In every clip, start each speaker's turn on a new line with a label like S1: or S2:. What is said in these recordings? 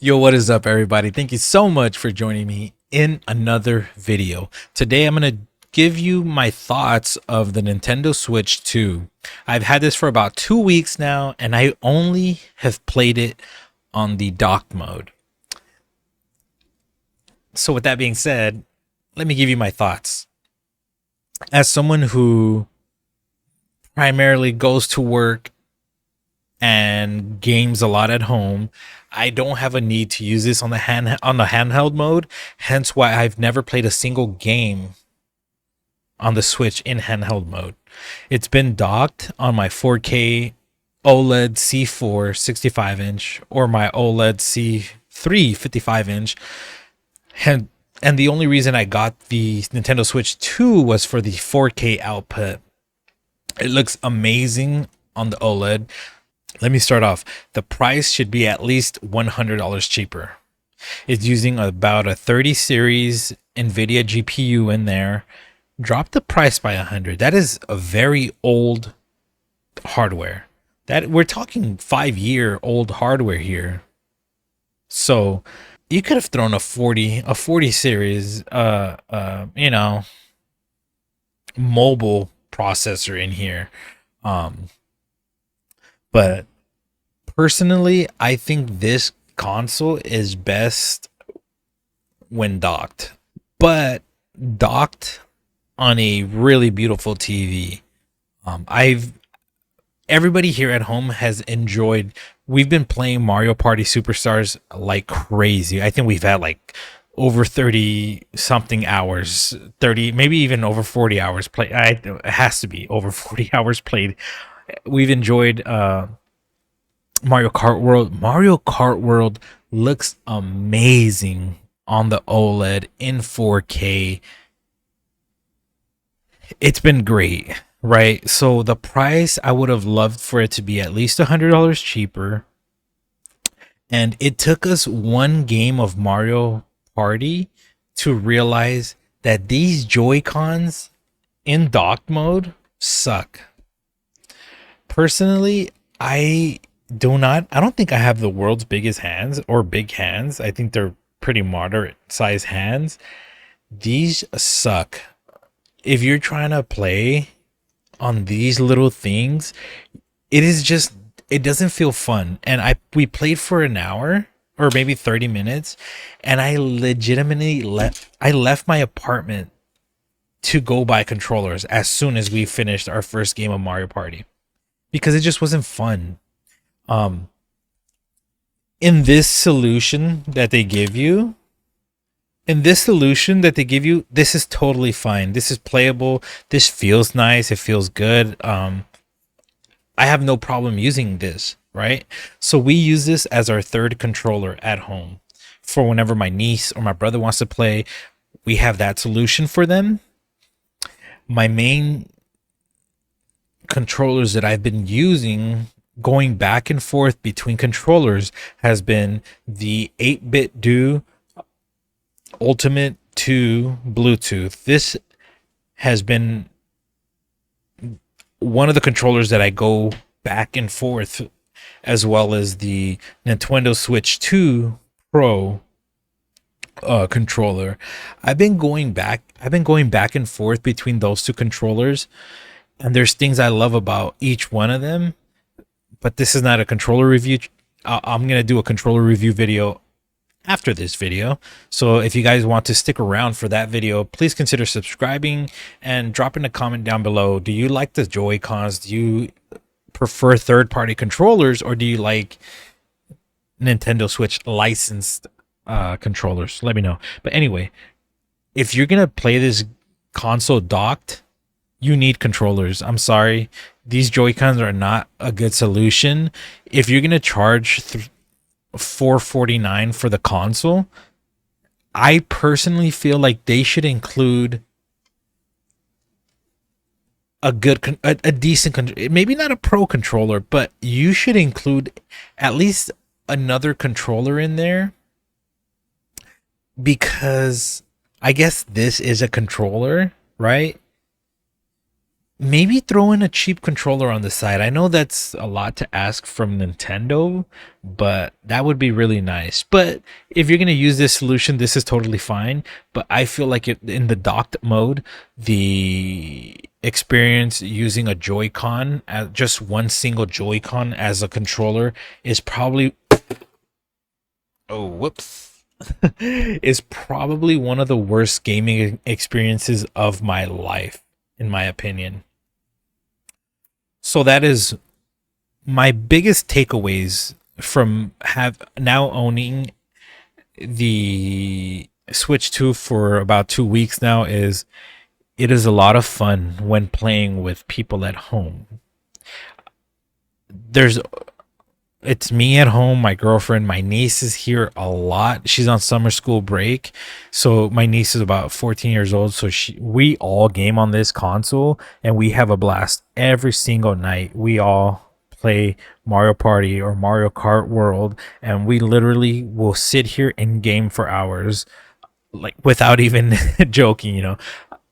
S1: Yo, what is up, everybody? Thank you so much for joining me in another video. Today, I'm going to give you my thoughts of the Nintendo Switch 2. I've had this for about 2 weeks now, and I only have played it on the dock mode. So, with that being said, let me give you my thoughts. As someone who primarily goes to work and games a lot at home, I don't have a need to use this on the handheld mode. Hence why I've never played a single game on the Switch in handheld mode. It's been docked on my 4K OLED C4 65-inch or my OLED C3 55-inch. And the only reason I got the Nintendo Switch 2 was for the 4K output. It looks amazing on the OLED. Let me start off. The price should be at least $100 cheaper. It's using about a 30 series NVIDIA GPU in there. Drop the price by 100. That is a very old hardware. That we're talking 5-year-old hardware here. So you could have thrown a 40 series mobile processor in here. But personally, I think this console is best when docked, but docked on a really beautiful TV. Everybody here at home has enjoyed. We've been playing Mario Party Superstars like crazy. I think we've had like over 30 something hours, 30, maybe even over 40 hours played. It has to be over 40 hours played. We've enjoyed Mario Kart World. Mario Kart World looks amazing on the OLED in 4K. It's been great, right? So the price, I would have loved for it to be at least $100 cheaper. And it took us one game of Mario Party to realize that these Joy-Cons in dock mode suck. Personally, I don't think I have the world's biggest hands or big hands. I think they're pretty moderate size hands. These suck. If you're trying to play on these little things, it doesn't feel fun. And we played for an hour or maybe 30 minutes, and I legitimately left my apartment to go buy controllers as soon as we finished our first game of Mario Party, because it just wasn't fun. In this solution that they give you, this is totally fine. This is playable. This feels nice. It feels good. I have no problem using this, right? So we use this as our third controller at home for whenever my niece or my brother wants to play. We have that solution for them. My main controllers that I've been using going back and forth between controllers has been the 8BitDo Ultimate 2 Bluetooth. This has been one of the controllers that I go back and forth, as well as the Nintendo Switch 2 Pro controller. I've been going back and forth between those two controllers, and there's things I love about each one of them. But this is not a controller review. I'm going to do a controller review video after this video. So if you guys want to stick around for that video, please consider subscribing and dropping a comment down below. Do you like the Joy-Cons? Do you prefer third-party controllers, or do you like Nintendo Switch licensed controllers? Let me know. But anyway, if you're going to play this console docked, you need controllers. I'm sorry. These Joy-Cons are not a good solution. If you're going to charge $449 for the console, I personally feel like they should include a decent, maybe not a pro controller, but you should include at least another controller in there, because I guess this is a controller, right? maybe throw in a cheap controller on the side. I know that's a lot to ask from Nintendo, but that would be really nice. But if you're going to use this solution, this is totally fine. But I feel like in the docked mode, the experience using a Joy-Con, just one single Joy-Con as a controller, is probably, oh, whoops, is probably one of the worst gaming experiences of my life, in my opinion. So that is my biggest takeaways from have now owning the Switch 2 for about 2 weeks now is it is a lot of fun when playing with people at home. There's it's me at home, my girlfriend, my niece is here a lot. She's on summer school break. So my niece is about 14 years old, so we all game on this console and we have a blast every single night. We all play Mario Party or Mario Kart World and we literally will sit here and game for hours like without even joking.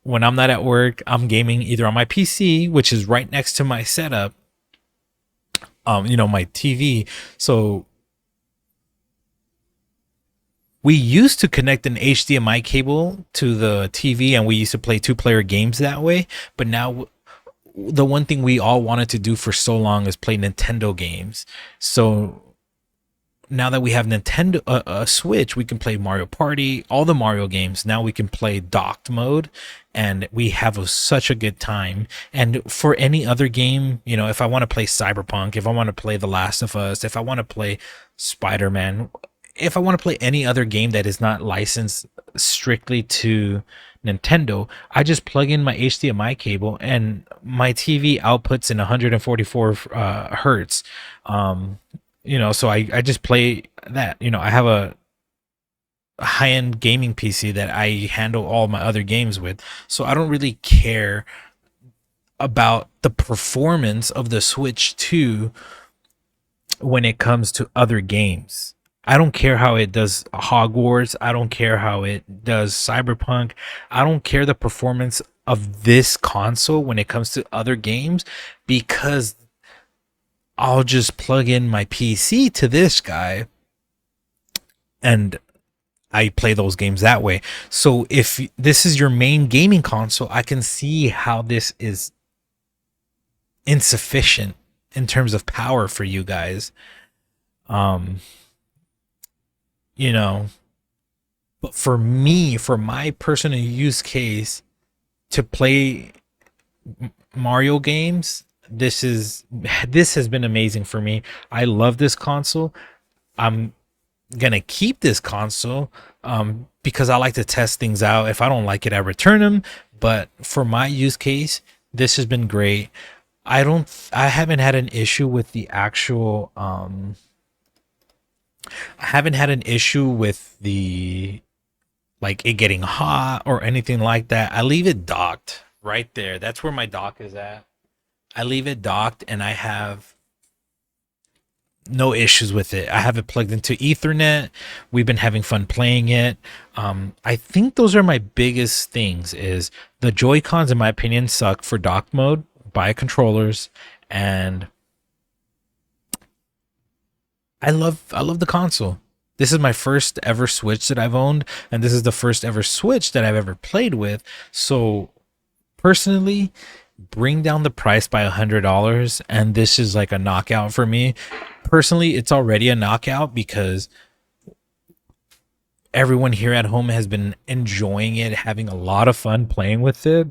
S1: When I'm not at work, I'm gaming either on my PC, which is right next to my setup, my TV. So we used to connect an HDMI cable to the TV and we used to play two-player games that way. But now the one thing we all wanted to do for so long is play Nintendo games. So now that we have Nintendo a Switch, we can play Mario Party, all the Mario games. Now we can play docked mode, and we have such a good time. And for any other game, if I want to play Cyberpunk, if I want to play The Last of Us, if I want to play Spider-Man, if I want to play any other game that is not licensed strictly to Nintendo, I just plug in my HDMI cable and my TV outputs in 144 hertz. So I just play that. I have a high-end gaming PC that I handle all my other games with. So I don't really care about the performance of the Switch 2 when it comes to other games. I don't care how it does Hogwarts. I don't care how it does Cyberpunk. I don't care the performance of this console when it comes to other games because I'll just plug in my PC to this guy and I play those games that way. So if this is your main gaming console, I can see how this is insufficient in terms of power for you guys. Um, you know, but for me, for my personal use case to play Mario games, this has been amazing for me. I love this console. I'm gonna keep this console because I like to test things out. If I don't like it, I return them. But for my use case, this has been great. I haven't had an issue with the actual I haven't had an issue with the like it getting hot or anything like that. I leave it docked right there. That's where my dock is at. I leave it docked and I have no issues with it. I have it plugged into Ethernet. We've been having fun playing it. I think those are my biggest things is the Joy-Cons in my opinion suck for dock mode, buy controllers, and I love the console. This is my first ever Switch that I've owned, and this is the first ever Switch that I've ever played with. So personally, bring down the price by $100, and this is like a knockout for me. Personally, it's already a knockout because everyone here at home has been enjoying it, having a lot of fun playing with it.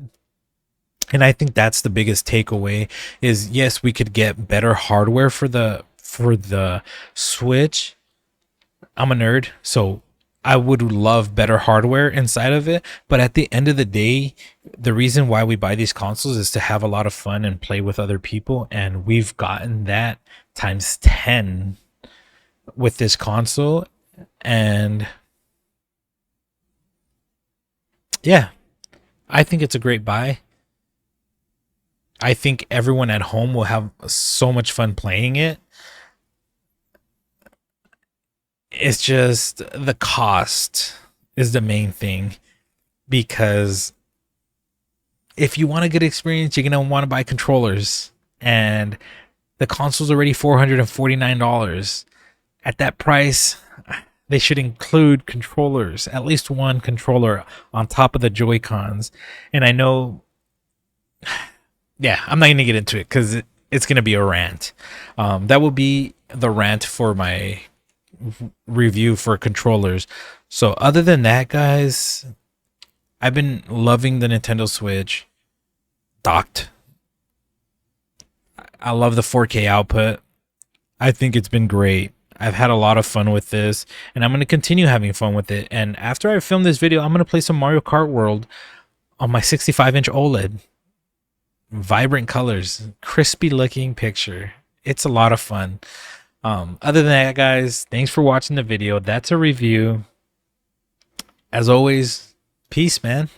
S1: And I think that's the biggest takeaway is yes, we could get better hardware for the Switch. I'm a nerd, so I would love better hardware inside of it. But at the end of the day, the reason why we buy these consoles is to have a lot of fun and play with other people. And we've gotten that times 10 with this console. And yeah, I think it's a great buy. I think everyone at home will have so much fun playing it. It's just the cost is the main thing because if you want a good experience, you're gonna want to buy controllers, and the console's already $449. At that price, they should include controllers, at least one controller on top of the Joy Cons. And I know, yeah, I'm not gonna get into it because it's gonna be a rant. That will be the rant for my review for controllers. So other than that, guys, I've been loving the Nintendo Switch docked. I love the 4K output. I think it's been great. I've had a lot of fun with this, and I'm going to continue having fun with it. And after I film this video, I'm going to play some Mario Kart World on my 65-inch OLED. Vibrant colors, crispy looking picture. It's a lot of fun. Other than that, guys, thanks for watching the video. That's a review. As always, peace, man.